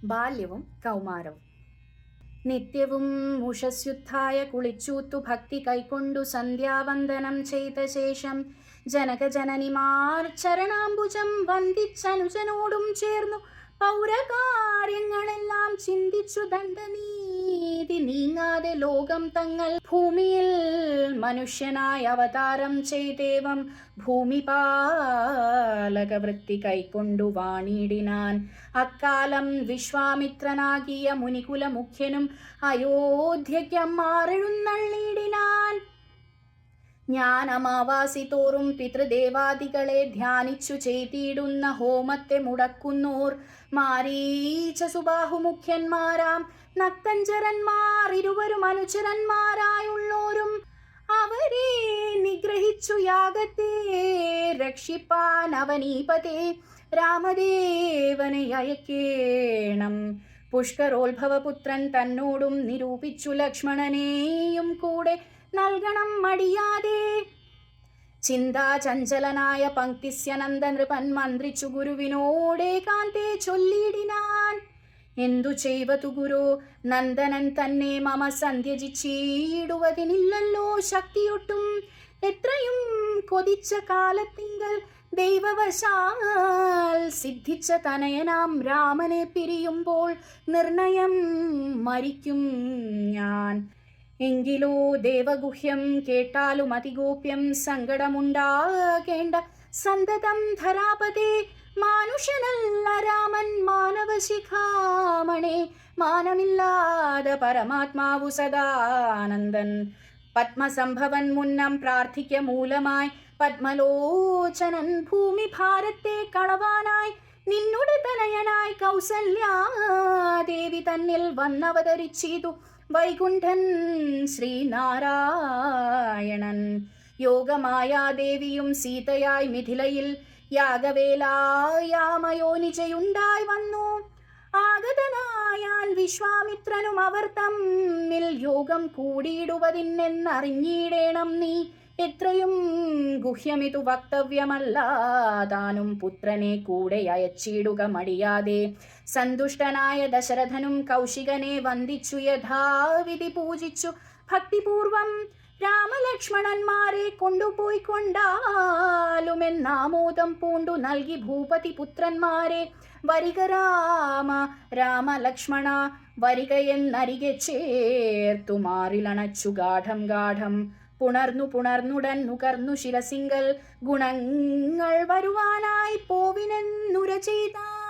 ബാല്യവും കൗമാരവും. നിത്യവും ഉഷസ്യുത്ഥായ കുളിച്ചൂത്തു ഭക്തി കൈക്കൊണ്ടു സന്ധ്യാവന്ദനം ചെയ്ത ശേഷം ജനകജനനിമാർ ചരണാംബുജം വന്ദിച്ചനുജനോടും ചേർന്നു പൗരകാര്യങ്ങളെല്ലാം ചിന്തിച്ചു ദണ്ഡനീതി നീങ്ങാതെ ലോകം തങ്ങൾ ഭൂമിയിൽ മനുഷ്യനായി അവതാരം ചെയ്തേവം ഭൂമിപാലകവൃത്തി കൈക്കൊണ്ടു വാണിടിനാൻ. അക്കാലം വിശ്വാമിത്രനാകിയ മുനികുല മുഖ്യനും അയോധ്യയ്ക്കമ്മാറെഴുന്നള്ളിടിനാൻ. ജ്ഞാനമാവാസി തോറും പിതൃദേവാദികളെ ധ്യാനിച്ചു ചെയ്തിടുന്ന ഹോമത്തെ മുടക്കുന്നോർ മാരീച സുബാഹുമുഖ്യന്മാരാം നക്തഞ്ചരന്മാർ ഇരുവരും അനുചരന്മാരായുള്ളോരും അവരെ നിഗ്രഹിച്ചു യാഗത്തെ രക്ഷിപ്പാൻ അവനീപതേ രാമദേവനെ അയക്കേണം. പുഷ്കരോത്ഭവപുത്രൻ തന്നോടും നിരൂപിച്ചു ലക്ഷ്മണനെയും കൂടെ നൽകണം മടിയാതെ. ചിന്താചഞ്ചലനായ പങ്ക്തിസ്യനന്ദ നൃപൻ മന്ത്രിച്ചു ഗുരുവിനോടേകാന്തേ ചൊല്ലിടിനാൻ. എന്തു ചെയ്വതു ഗുരു, നന്ദനൻ തന്നെ മമ സന്ധ്യജിച്ചിടുവതിനില്ലല്ലോ ശക്തിയൊട്ടും. എത്രയും കൊതിച്ച കാലത്തിങ്കൽ ദൈവവശാൽ സിദ്ധിച്ച തനയനാം രാമനെ പിരിയുമ്പോൾ നിർണയം മരിക്കും ഞാൻ. എങ്കിലോ ദേവഗുഹ്യം കേട്ടാലും അതിഗോപ്യം സങ്കടമുണ്ടാകേണ്ട സന്തതം ധരാപതേ. മാനുഷനല്ല രാമൻ മാനവശിഖാമണേ, മാനമില്ലാതെ പരമാത്മാവു സദാനന്ദൻ. പത്മസംഭവൻ മുന്നം പ്രാർത്ഥിക്ക മൂലമായി പത്മലോചനൻ ഭൂമി ഭാരത്തെ കളവാനായി നിന്നുടെ തനയനായി കൗസല്യാദേവി തന്നിൽ വന്നവതരിച്ചിതു വൈകുണ്ഠൻ ശ്രീനാരായണൻ. യോഗമായാദേവിയും സീതയായി മിഥിലയിൽ യാഗവേലായാമയോനിജയുണ്ടായി വന്നു. ആഗതനായാൻ വിശ്വാമിത്രനും അവർ തമ്മിൽ യോഗം കൂടിയിടുവതിനെന്നറിഞ്ഞിടേണം നീ. എത്രയും ഗുഹ്യമിതു വക്തവ്യമല്ല താനും പുത്രനെ കൂടെ അയച്ചിടുക മടിയാതെ. സന്തുഷ്ടനായ ദശരഥനും കൗശികനെ വന്ദിച്ചു യഥാവിധി പൂജിച്ചു ഭക്തിപൂർവം രാമലക്ഷ്മണന്മാരെ കൊണ്ടുപോയി കൊണ്ടാലുമെന്നാമോദം പൂണ്ടു നൽകി ഭൂപതി പുത്രന്മാരെ. വരിക രാമ രാമലക്ഷ്മണ വരികയെന്നരികെ ചേർത്തു മാറിലണച്ചു ഗാഠം ഗാഠം. പുണർന്നുടൻ നുകർന്നു ശിരസിങ്കൽ ഗുണങ്ങൾ വരുവാനായി പോവിനെന്നുര ചെയ്താൻ.